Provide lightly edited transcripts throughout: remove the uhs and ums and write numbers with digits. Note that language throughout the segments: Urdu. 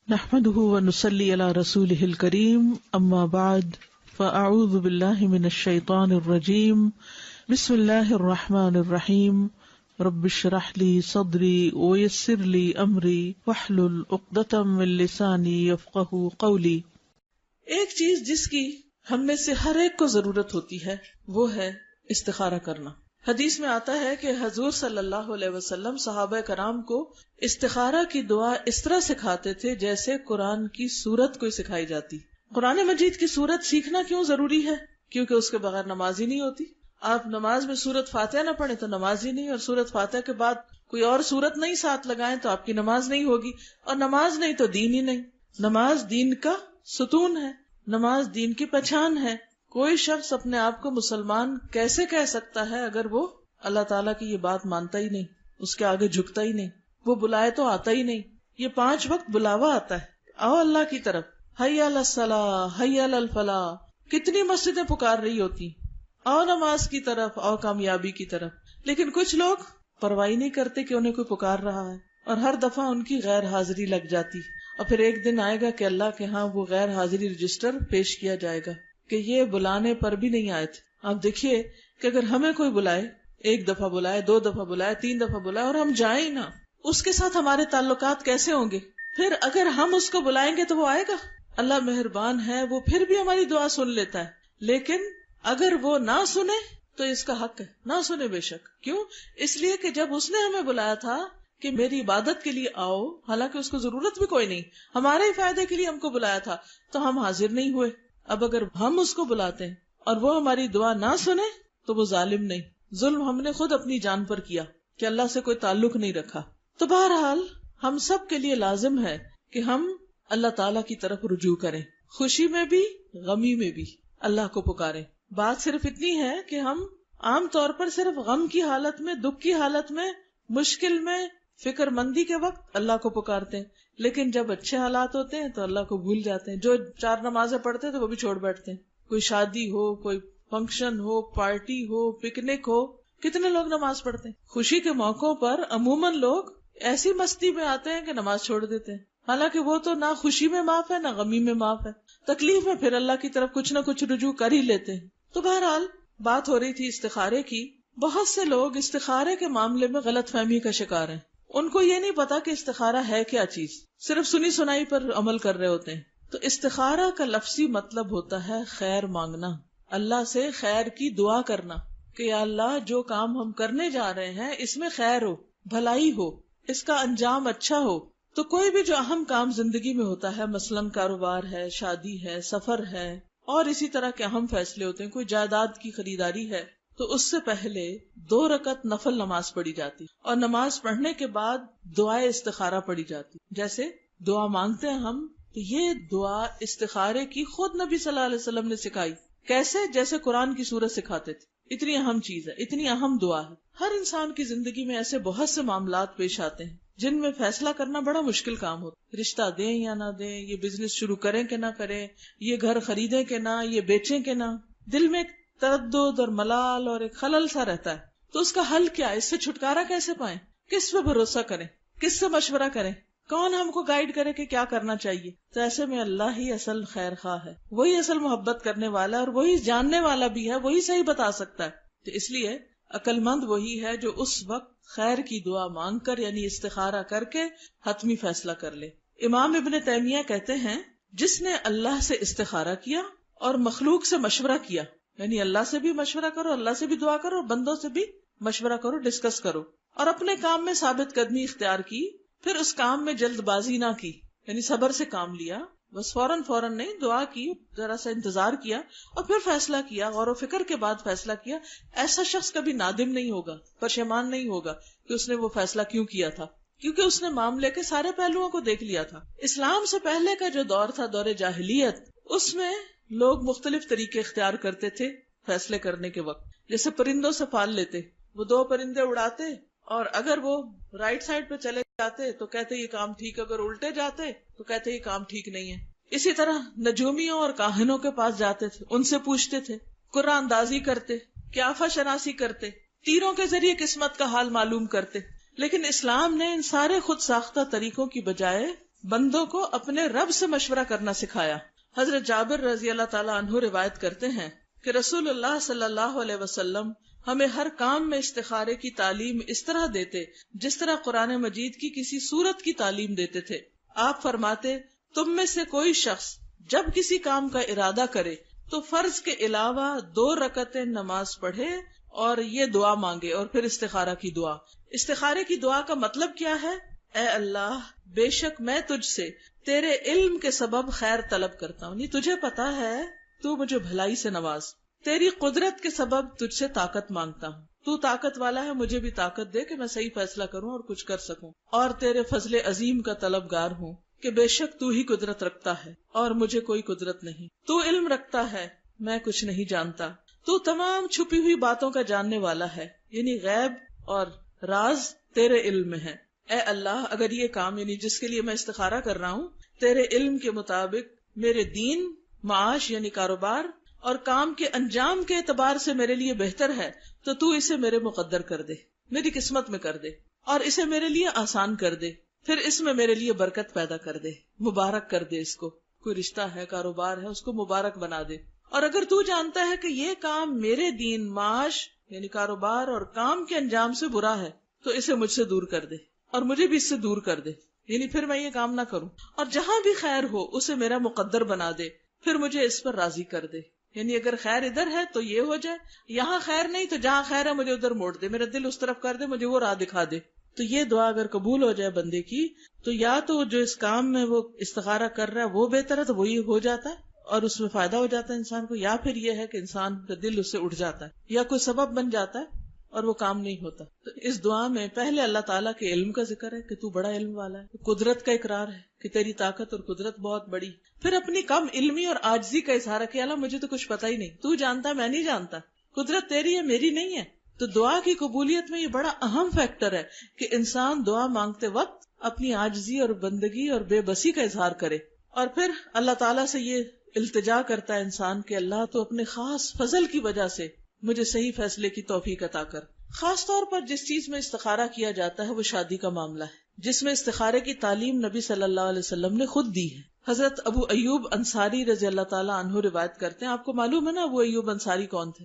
نحمده ونصلي على رسوله الكريم اما بعد فاعوذ بالله من الشيطان الرجيم بسم الله الرحمن الرحيم رب اشرح لي صدري ويسر لي امري واحلل عقدة من لساني يفقهوا قولي۔ ایک چیز جس کی ہم میں سے ہر ایک کو ضرورت ہوتی ہے وہ ہے استخارہ کرنا۔ حدیث میں آتا ہے کہ حضور صلی اللہ علیہ وسلم صحابہ کرام کو استخارہ کی دعا اس طرح سکھاتے تھے جیسے قرآن کی سورت کوئی سکھائی جاتی۔ قرآن مجید کی سورت سیکھنا کیوں ضروری ہے؟ کیونکہ اس کے بغیر نماز ہی نہیں ہوتی۔ آپ نماز میں سورت فاتحہ نہ پڑھیں تو نماز ہی نہیں، اور سورت فاتحہ کے بعد کوئی اور سورت نہیں ساتھ لگائیں تو آپ کی نماز نہیں ہوگی، اور نماز نہیں تو دین ہی نہیں۔ نماز دین کا ستون ہے، نماز دین کی پہچان ہے۔ کوئی شخص اپنے آپ کو مسلمان کیسے کہہ سکتا ہے اگر وہ اللہ تعالیٰ کی یہ بات مانتا ہی نہیں، اس کے آگے جھکتا ہی نہیں، وہ بلائے تو آتا ہی نہیں۔ یہ 5 وقت بلاوا آتا ہے، آؤ اللہ کی طرف، حی علی الصلاۃ، حی علی الفلاح، کتنی مسجدیں پکار رہی ہوتی، آؤ نماز کی طرف، آؤ کامیابی کی طرف۔ لیکن کچھ لوگ پرواہ نہیں کرتے کہ انہیں کوئی پکار رہا ہے، اور ہر دفعہ ان کی غیر حاضری لگ جاتی، اور پھر ایک دن آئے گا کہ اللہ کے ہاں وہ غیر حاضری رجسٹر پیش کیا جائے گا کہ یہ بلانے پر بھی نہیں آئے تھے۔ آپ دیکھیے کہ اگر ہمیں کوئی بلائے، 1 دفعہ بلائے، 2 دفعہ بلائے، 3 دفعہ بلائے، اور ہم جائیں ہی نہ، اس کے ساتھ ہمارے تعلقات کیسے ہوں گے؟ پھر اگر ہم اس کو بلائیں گے تو وہ آئے گا؟ اللہ مہربان ہے، وہ پھر بھی ہماری دعا سن لیتا ہے، لیکن اگر وہ نہ سنے تو اس کا حق ہے، نہ سنے بے شک۔ کیوں؟ اس لیے کہ جب اس نے ہمیں بلایا تھا کہ میری عبادت کے لیے آؤ، حالانکہ اس کو ضرورت بھی کوئی نہیں، ہمارے ہی فائدے کے لیے ہم کو بلایا تھا، تو ہم حاضر نہیں ہوئے۔ اب اگر ہم اس کو بلاتے ہیں اور وہ ہماری دعا نہ سنے تو وہ ظالم نہیں، ظلم ہم نے خود اپنی جان پر کیا کہ اللہ سے کوئی تعلق نہیں رکھا۔ تو بہرحال ہم سب کے لیے لازم ہے کہ ہم اللہ تعالیٰ کی طرف رجوع کریں، خوشی میں بھی غمی میں بھی اللہ کو پکاریں۔ بات صرف اتنی ہے کہ ہم عام طور پر صرف غم کی حالت میں، دکھ کی حالت میں، مشکل میں، فکر مندی کے وقت اللہ کو پکارتے ہیں، لیکن جب اچھے حالات ہوتے ہیں تو اللہ کو بھول جاتے ہیں۔ جو 4 نمازیں پڑھتے ہیں تو وہ بھی چھوڑ بیٹھتے ہیں۔ کوئی شادی ہو، کوئی فنکشن ہو، پارٹی ہو، پکنک ہو، کتنے لوگ نماز پڑھتے ہیں؟ خوشی کے موقعوں پر عموماً لوگ ایسی مستی میں آتے ہیں کہ نماز چھوڑ دیتے ہیں، حالانکہ وہ تو نہ خوشی میں معاف ہے نہ غمی میں معاف ہے، تکلیف میں پھر اللہ کی طرف کچھ نہ کچھ رجوع کر ہی لیتے ہیں۔ تو بہرحال بات ہو رہی تھی استخارے کی۔ بہت سے لوگ استخارے کے معاملے میں غلط فہمی کا شکار ہیں۔ ان کو یہ نہیں پتا کہ استخارہ ہے کیا چیز، صرف سنی سنائی پر عمل کر رہے ہوتے ہیں۔ تو استخارہ کا لفظی مطلب ہوتا ہے خیر مانگنا، اللہ سے خیر کی دعا کرنا کہ یا اللہ جو کام ہم کرنے جا رہے ہیں اس میں خیر ہو، بھلائی ہو، اس کا انجام اچھا ہو۔ تو کوئی بھی جو اہم کام زندگی میں ہوتا ہے، مثلاً کاروبار ہے، شادی ہے، سفر ہے، اور اسی طرح کے اہم فیصلے ہوتے ہیں، کوئی جائیداد کی خریداری ہے، تو اس سے پہلے 2 رکعت نفل نماز پڑھی جاتی، اور نماز پڑھنے کے بعد دعائے استخارہ پڑھی جاتی۔ جیسے دعا مانگتے ہیں ہم، تو یہ دعا استخارے کی خود نبی صلی اللہ علیہ وسلم نے سکھائی۔ کیسے؟ جیسے قرآن کی سورت سکھاتے تھے۔ اتنی اہم چیز ہے، اتنی اہم دعا ہے۔ ہر انسان کی زندگی میں ایسے بہت سے معاملات پیش آتے ہیں جن میں فیصلہ کرنا بڑا مشکل کام ہوتا ہے۔ رشتہ دیں یا نہ دیں، یہ بزنس شروع کریں کہ نہ کریں، یہ گھر خریدیں کہ نہ، یہ بیچیں کہ نہ، دل میں تردد اور ملال اور ایک خلل سا رہتا ہے۔ تو اس کا حل کیا ہے؟ اس سے چھٹکارا کیسے پائیں؟ کس پہ بھروسہ کریں؟ کس سے مشورہ کریں؟ کون ہم کو گائیڈ کرے کہ کیا کرنا چاہیے؟ تو ایسے میں اللہ ہی اصل خیر خواہ ہے، وہی اصل محبت کرنے والا ہے، اور وہی جاننے والا بھی ہے، وہی صحیح بتا سکتا ہے۔ تو اس لیے عقل مند وہی ہے جو اس وقت خیر کی دعا مانگ کر، یعنی استخارہ کر کے حتمی فیصلہ کر لے۔ امام ابن تیمیہ کہتے ہیں جس نے اللہ سے استخارہ کیا اور مخلوق سے مشورہ کیا، یعنی اللہ سے بھی مشورہ کرو، اللہ سے بھی دعا کرو، اور بندوں سے بھی مشورہ کرو، ڈسکس کرو، اور اپنے کام میں ثابت قدمی اختیار کی، پھر اس کام میں جلد بازی نہ کی، یعنی صبر سے کام لیا، بس فوراً نہیں، دعا کی، ذرا سا انتظار کیا، اور پھر فیصلہ کیا، غور و فکر کے بعد فیصلہ کیا۔ ایسا شخص کبھی نادم نہیں ہوگا، پشیمان نہیں ہوگا کہ اس نے وہ فیصلہ کیوں کیا تھا، کیونکہ اس نے معاملے کے سارے پہلوؤں کو دیکھ لیا تھا۔ اسلام سے پہلے کا جو دور تھا، دور جاہلیت، اس میں لوگ مختلف طریقے اختیار کرتے تھے فیصلے کرنے کے وقت۔ جیسے پرندوں سے پال لیتے، وہ 2 پرندے اڑاتے، اور اگر وہ رائٹ سائڈ پہ چلے جاتے تو کہتے یہ کام ٹھیک ہے، اگر الٹے جاتے تو کہتے یہ کام ٹھیک نہیں ہے۔ اسی طرح نجومیوں اور کاہنوں کے پاس جاتے تھے، ان سے پوچھتے تھے، قرآن اندازی کرتے، قیافہ شناسی کرتے، تیروں کے ذریعے قسمت کا حال معلوم کرتے۔ لیکن اسلام نے ان سارے خود ساختہ طریقوں کی بجائے بندوں کو اپنے رب سے مشورہ کرنا سکھایا۔ حضرت جابر رضی اللہ تعالیٰ عنہ روایت کرتے ہیں کہ رسول اللہ صلی اللہ علیہ وسلم ہمیں ہر کام میں استخارے کی تعلیم اس طرح دیتے جس طرح قرآن مجید کی کسی سورت کی تعلیم دیتے تھے۔ آپ فرماتے، تم میں سے کوئی شخص جب کسی کام کا ارادہ کرے تو فرض کے علاوہ 2 رکعتیں نماز پڑھے اور یہ دعا مانگے، اور پھر استخارہ کی دعا۔ استخارے کی دعا کا مطلب کیا ہے؟ اے اللہ، بے شک میں تجھ سے تیرے علم کے سبب خیر طلب کرتا ہوں، تجھے پتا ہے تو مجھے بھلائی سے نواز، تیری قدرت کے سبب تجھ سے طاقت مانگتا ہوں، تو طاقت والا ہے، مجھے بھی طاقت دے کہ میں صحیح فیصلہ کروں اور کچھ کر سکوں، اور تیرے فضل عظیم کا طلبگار ہوں کہ بے شک تو ہی قدرت رکھتا ہے اور مجھے کوئی قدرت نہیں، تو علم رکھتا ہے، میں کچھ نہیں جانتا، تو تمام چھپی ہوئی باتوں کا جاننے والا ہے، یعنی غیب اور راز تیرے علم میں ہے۔ اے اللہ، اگر یہ کام یعنی جس کے لیے میں استخارہ کر رہا ہوں تیرے علم کے مطابق میرے دین، معاش یعنی کاروبار اور کام کے انجام کے اعتبار سے میرے لیے بہتر ہے تو اسے میرے مقدر کر دے، میری قسمت میں کر دے، اور اسے میرے لیے آسان کر دے، پھر اس میں میرے لیے برکت پیدا کر دے، مبارک کر دے، اس کو کوئی رشتہ ہے، کاروبار ہے، اس کو مبارک بنا دے، اور اگر تو جانتا ہے کہ یہ کام میرے دین، معاش یعنی کاروبار اور کام کے انجام سے برا ہے تو اسے مجھ سے دور کر دے اور مجھے بھی اس سے دور کر دے، یعنی پھر میں یہ کام نہ کروں، اور جہاں بھی خیر ہو اسے میرا مقدر بنا دے، پھر مجھے اس پر راضی کر دے، یعنی اگر خیر ادھر ہے تو یہ ہو جائے، یہاں خیر نہیں تو جہاں خیر ہے مجھے ادھر موڑ دے، میرا دل اس طرف کر دے، مجھے وہ راہ دکھا دے۔ تو یہ دعا اگر قبول ہو جائے بندے کی تو یا تو جو اس کام میں وہ استخارہ کر رہا ہے وہ بہتر ہے تو وہی ہو جاتا ہے اور اس میں فائدہ ہو جاتا ہے انسان کو، یا پھر یہ ہے کہ انسان کا دل اس سے اٹھ جاتا ہے یا کوئی سبب بن جاتا ہے اور وہ کام نہیں ہوتا۔ تو اس دعا میں پہلے اللہ تعالیٰ کے علم کا ذکر ہے کہ تو بڑا علم والا ہے، قدرت کا اقرار ہے کہ تیری طاقت اور قدرت بہت بڑی، پھر اپنی کم علمی اور عاجزی کا اظہار ہے کہ اللہ مجھے تو کچھ پتا ہی نہیں، تو جانتا میں نہیں جانتا، قدرت تیری ہے میری نہیں ہے۔ تو دعا کی قبولیت میں یہ بڑا اہم فیکٹر ہے کہ انسان دعا مانگتے وقت اپنی عاجزی اور بندگی اور بے بسی کا اظہار کرے، اور پھر اللہ تعالیٰ سے یہ التجا کرتا ہے انسان کہ اللہ تو اپنے خاص فضل کی وجہ سے مجھے صحیح فیصلے کی توفیق عطا کر۔ خاص طور پر جس چیز میں استخارہ کیا جاتا ہے وہ شادی کا معاملہ ہے، جس میں استخارے کی تعلیم نبی صلی اللہ علیہ وسلم نے خود دی ہے۔ حضرت ابو ایوب انصاری رضی اللہ تعالیٰ عنہ روایت کرتے ہیں، آپ کو معلوم ہے نا ابو ایوب انصاری کون تھے؟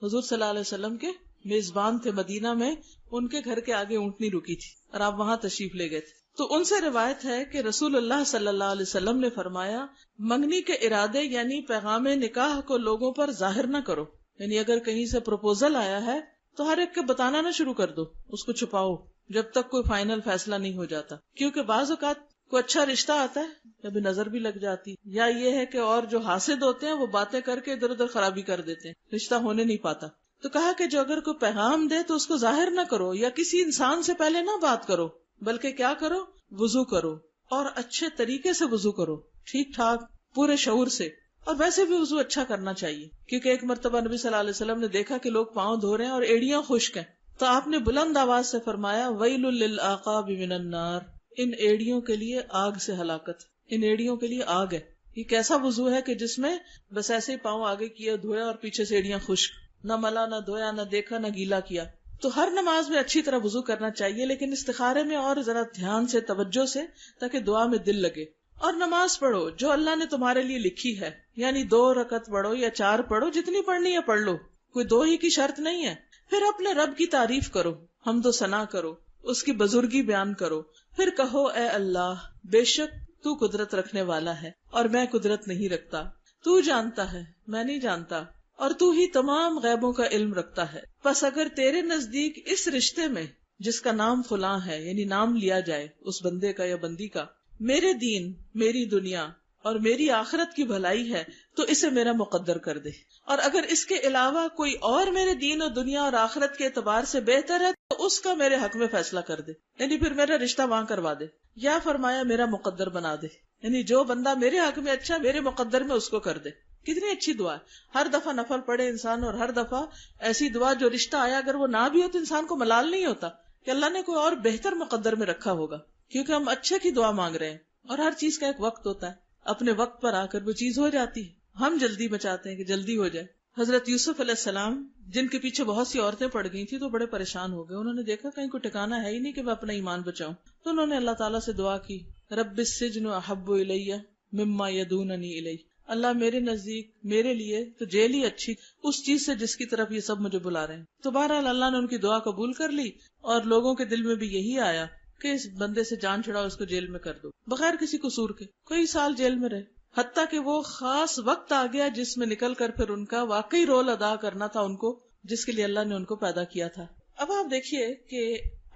حضور صلی اللہ علیہ وسلم کے میزبان تھے، مدینہ میں ان کے گھر کے آگے اونٹنی رکی تھی اور آپ وہاں تشریف لے گئے تھے، تو ان سے روایت ہے کہ رسول اللہ صلی اللہ علیہ وسلم نے فرمایا، منگنی کے ارادے یعنی پیغام نکاح کو لوگوں پر ظاہر نہ کرو، یعنی اگر کہیں سے پروپوزل آیا ہے تو ہر ایک کے بتانا نہ شروع کر دو، اس کو چھپاؤ جب تک کوئی فائنل فیصلہ نہیں ہو جاتا، کیونکہ بعض اوقات کوئی اچھا رشتہ آتا ہے جب نظر بھی لگ جاتی، یا یہ ہے کہ اور جو حاسد ہوتے ہیں وہ باتیں کر کے ادھر ادھر خرابی کر دیتے ہیں، رشتہ ہونے نہیں پاتا۔ تو کہا کہ جو اگر کوئی پیغام دے تو اس کو ظاہر نہ کرو، یا کسی انسان سے پہلے نہ بات کرو، بلکہ کیا کرو، وضو کرو، اور اچھے طریقے سے وضو کرو، ٹھیک ٹھاک پورے شعور سے، اور ویسے بھی وضو اچھا کرنا چاہیے، کیونکہ ایک مرتبہ نبی صلی اللہ علیہ وسلم نے دیکھا کہ لوگ پاؤں دھو رہے ہیں اور ایڑیاں خشک ہیں، تو آپ نے بلند آواز سے فرمایا، ویل للعقاب من النار، ان ایڑیوں کے لیے آگ سے ہلاکت، ان ایڑیوں کے لیے آگ ہے۔ یہ کیسا وضو ہے کہ جس میں بس ایسے ہی پاؤں آگے کیا، دھویا اور پیچھے سے ایڑیاں خشک، نہ ملا نہ دھویا نہ دیکھا نہ گیلا کیا۔ تو ہر نماز میں اچھی طرح وضو کرنا چاہیے، لیکن استخارے میں اور ذرا دھیان سے، توجہ سے، تاکہ دعا میں دل لگے، اور نماز پڑھو جو اللہ نے تمہارے لیے لکھی ہے، یعنی 2 رکعت پڑھو یا 4 پڑھو، جتنی پڑھنی ہے پڑھ لو، کوئی 2 ہی کی شرط نہیں ہے۔ پھر اپنے رب کی تعریف کرو، حمد و ثنا کرو، اس کی بزرگی بیان کرو، پھر کہو، اے اللہ، بے شک تو قدرت رکھنے والا ہے اور میں قدرت نہیں رکھتا، تو جانتا ہے میں نہیں جانتا، اور تو ہی تمام غیبوں کا علم رکھتا ہے، پس اگر تیرے نزدیک اس رشتے میں جس کا نام فلاں ہے، یعنی نام لیا جائے اس بندے کا یا بندی کا، میرے دین، میری دنیا اور میری آخرت کی بھلائی ہے تو اسے میرا مقدر کر دے، اور اگر اس کے علاوہ کوئی اور میرے دین اور دنیا اور آخرت کے اعتبار سے بہتر ہے تو اس کا میرے حق میں فیصلہ کر دے، یعنی پھر میرا رشتہ وہاں کروا دے، یا فرمایا میرا مقدر بنا دے، یعنی جو بندہ میرے حق میں اچھا میرے مقدر میں اس کو کر دے۔ کتنی اچھی دعا ہے، ہر دفعہ نفل پڑھے انسان، اور ہر دفعہ ایسی دعا جو رشتہ آیا اگر وہ نہ بھی ہو تو انسان کو ملال نہیں ہوتا کہ اللہ نے کوئی اور بہتر مقدر میں رکھا ہوگا، کیونکہ ہم اچھے کی دعا مانگ رہے ہیں، اور ہر چیز کا ایک وقت ہوتا ہے، اپنے وقت پر آ کر وہ چیز ہو جاتی ہے، ہم جلدی مچاتے ہیں کہ جلدی ہو جائے، حضرت یوسف علیہ السلام جن کے پیچھے بہت سی عورتیں پڑ گئی تھی تو بڑے پریشان ہو گئے. انہوں نے دیکھا کہیں کوئی ٹھکانا ہے ہی نہیں کہ میں اپنا ایمان بچاؤں, تو انہوں نے اللہ تعالیٰ سے دعا کی, رب السجن احب الی مما یدوننی الی, اللہ میرے نزدیک میرے لیے تو جیل ہی اچھی اس چیز سے جس کی طرف یہ سب مجھے بلا رہے ہیں. تو بہرحال اللہ نے ان کی دعا قبول کر لی, اور لوگوں کے دل میں بھی یہی آیا کہ اس بندے سے جان چھڑاؤ, اس کو جیل میں کر دو, بغیر کسی قصور کے کئی سال جیل میں رہے, حتیٰ کہ وہ خاص وقت آ گیا جس میں نکل کر پھر ان کا واقعی رول ادا کرنا تھا ان کو, جس کے لیے اللہ نے ان کو پیدا کیا تھا. اب آپ دیکھیے کہ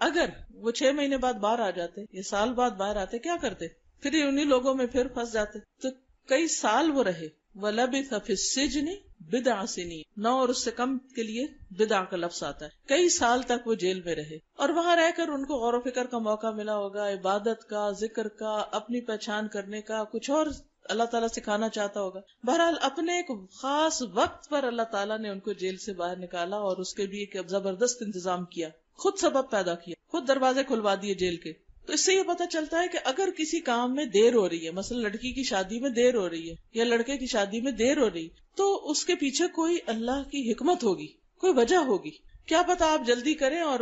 اگر وہ 6 مہینے بعد باہر آ جاتے یا سال بعد باہر آتے, کیا کرتے؟ پھر انہی لوگوں میں پھر پھنس جاتے. تو کئی سال وہ رہے. وَلَبِثَ فِي السِّجْنِ بِضْعَ سِنِينَ, 9 اور اس سے کم کے لیے بدع کا لفظ آتا ہے. کئی سال تک وہ جیل میں رہے, اور وہاں رہ کر ان کو غور و فکر کا موقع ملا ہوگا, عبادت کا, ذکر کا, اپنی پہچان کرنے کا, کچھ اور اللہ تعالیٰ سکھانا چاہتا ہوگا. بہرحال اپنے ایک خاص وقت پر اللہ تعالیٰ نے ان کو جیل سے باہر نکالا, اور اس کے بھی ایک زبردست انتظام کیا, خود سبب پیدا کیا, خود دروازے کھلوا دیے جیل کے. تو اس سے یہ پتہ چلتا ہے کہ اگر کسی کام میں دیر ہو رہی ہے, مثلا لڑکی کی شادی میں دیر ہو رہی ہے یا لڑکے کی شادی میں دیر ہو رہی, تو اس کے پیچھے کوئی اللہ کی حکمت ہوگی, کوئی وجہ ہوگی. کیا پتا آپ جلدی کریں اور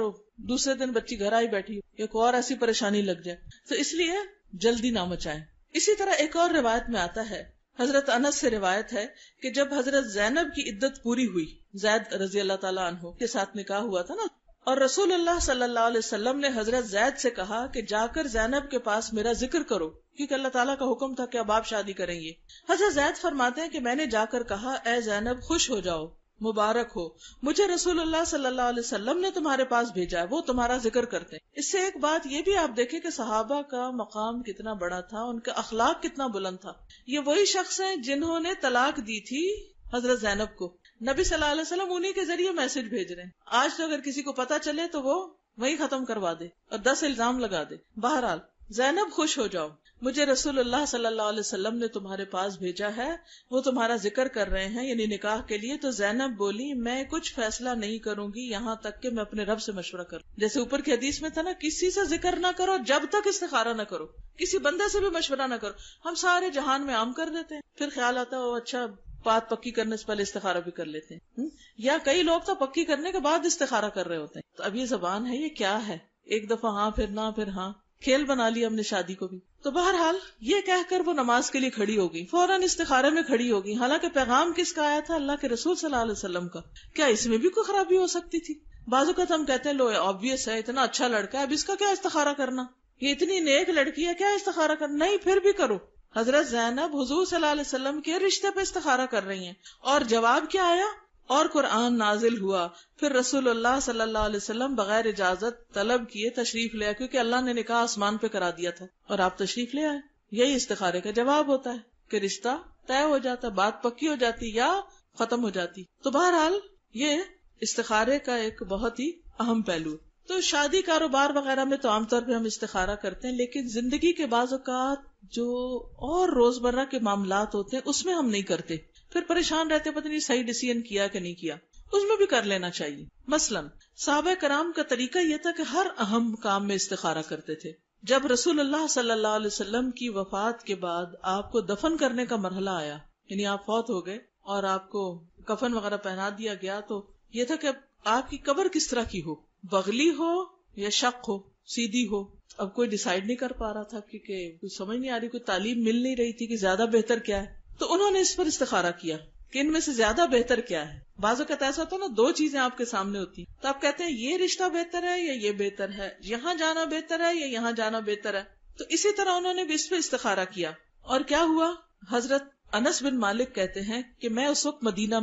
دوسرے دن بچی گھر آئی بیٹھی یا کوئی اور ایسی پریشانی لگ جائے, تو اس لیے جلدی نہ مچائیں. اسی طرح ایک اور روایت میں آتا ہے, حضرت انس سے روایت ہے کہ جب حضرت زینب کی عدت پوری ہوئی, زید رضی اللہ تعالیٰ عنہ کے ساتھ نکاح ہوا تھا نا, اور رسول اللہ صلی اللہ علیہ وسلم نے حضرت زید سے کہا کہ جا کر زینب کے پاس میرا ذکر کرو, کیونکہ اللہ تعالیٰ کا حکم تھا کہ اب آپ شادی کریں گے. حضرت زید فرماتے ہیں کہ میں نے جا کر کہا, اے زینب خوش ہو جاؤ, مبارک ہو, مجھے رسول اللہ صلی اللہ علیہ وسلم نے تمہارے پاس بھیجا ہے, وہ تمہارا ذکر کرتے ہیں. اس سے ایک بات یہ بھی آپ دیکھیں کہ صحابہ کا مقام کتنا بڑا تھا, ان کا اخلاق کتنا بلند تھا. یہ وہی شخص ہیں جنہوں نے طلاق دی تھی حضرت زینب کو, نبی صلی اللہ علیہ وسلم انہی کے ذریعے میسج بھیج رہے ہیں. آج تو اگر کسی کو پتا چلے تو وہ وہی ختم کروا دے اور 10 الزام لگا دے. بہرحال زینب خوش ہو جاؤ, مجھے رسول اللہ صلی اللہ علیہ وسلم نے تمہارے پاس بھیجا ہے, وہ تمہارا ذکر کر رہے ہیں, یعنی نکاح کے لیے. تو زینب بولی, میں کچھ فیصلہ نہیں کروں گی یہاں تک کہ میں اپنے رب سے مشورہ کروں. جیسے اوپر کی حدیث میں تھا نا, کسی سے ذکر نہ کرو جب تک استخارہ نہ کرو, کسی بندے سے بھی مشورہ نہ کرو. ہم سارے جہان میں عام کر دیتے ہیں, پھر خیال آتا ہے اچھا بات پکی کرنے سے پہلے استخارہ بھی کر لیتے ہیں, یا کئی لوگ تو پکی کرنے کے بعد استخارہ کر رہے ہوتے ہیں. تو اب یہ زبان ہے, یہ کیا ہے, ایک دفعہ ہاں پھر نہ پھر ہاں, کھیل بنا لیا ہم نے شادی کو بھی. تو بہرحال یہ کہہ کر وہ نماز کے لیے کھڑی ہو گئی, فوراً استخارے میں کھڑی ہو گئی. حالانکہ پیغام کس کا آیا تھا؟ اللہ کے رسول صلی اللہ علیہ وسلم کا. کیا اس میں بھی کوئی خرابی ہو سکتی تھی؟ بعض اوقات ہم کہتے ہیں لو آبویس ہے, اتنا اچھا لڑکا ہے, اب اس کا کیا استخارہ کرنا, یہ اتنی نیک لڑکی ہے, کیا استخارہ کرنا. نہیں, پھر بھی کرو. حضرت زینب حضور صلی اللہ علیہ وسلم کے رشتے پہ استخارہ کر رہی ہیں, اور جواب کیا آیا؟ اور قرآن نازل ہوا. پھر رسول اللہ صلی اللہ علیہ وسلم بغیر اجازت طلب کیے تشریف لے آئے, کیونکہ اللہ نے نکاح آسمان پہ کرا دیا تھا, اور آپ تشریف لے آئے. یہی استخارے کا جواب ہوتا ہے کہ رشتہ طے ہو جاتا, بات پکی ہو جاتی یا ختم ہو جاتی. تو بہرحال یہ استخارے کا ایک بہت ہی اہم پہلو ہے. تو شادی کاروبار وغیرہ میں تو عام طور پہ ہم استخارہ کرتے ہیں, لیکن زندگی کے بعض اوقات جو اور روزمرہ کے معاملات ہوتے ہیں اس میں ہم نہیں کرتے, پھر پریشان رہتے پتہ نہیں صحیح ڈیسیژن کیا کہ نہیں کیا. اس میں بھی کر لینا چاہیے. مثلاً صحابہ کرام کا طریقہ یہ تھا کہ ہر اہم کام میں استخارہ کرتے تھے. جب رسول اللہ صلی اللہ علیہ وسلم کی وفات کے بعد آپ کو دفن کرنے کا مرحلہ آیا, یعنی آپ فوت ہو گئے اور آپ کو کفن وغیرہ پہنا دیا گیا, تو یہ تھا کہ آپ کی قبر کس طرح کی ہو, بغلی ہو یا شق ہو, سیدھی ہو. اب کوئی ڈیسائیڈ نہیں کر پا رہا تھا, کیونکہ کوئی سمجھ نہیں آ رہی, کوئی تعلیم مل نہیں رہی تھی کہ زیادہ بہتر کیا ہے. تو انہوں نے اس پر استخارہ کیا کہ ان میں سے زیادہ بہتر کیا ہے. بعض اوقات ایسا ہوتا ہے نا, 2 چیزیں آپ کے سامنے ہوتی, تو آپ کہتے ہیں یہ رشتہ بہتر ہے یا یہ بہتر ہے, یہاں جانا بہتر ہے یا یہاں جانا بہتر ہے. تو اسی طرح انہوں نے بھی اس پہ استخارہ کیا. اور کیا ہوا؟ حضرت انس بن مالک کہتے ہیں کہ میں اس وقت مدینہ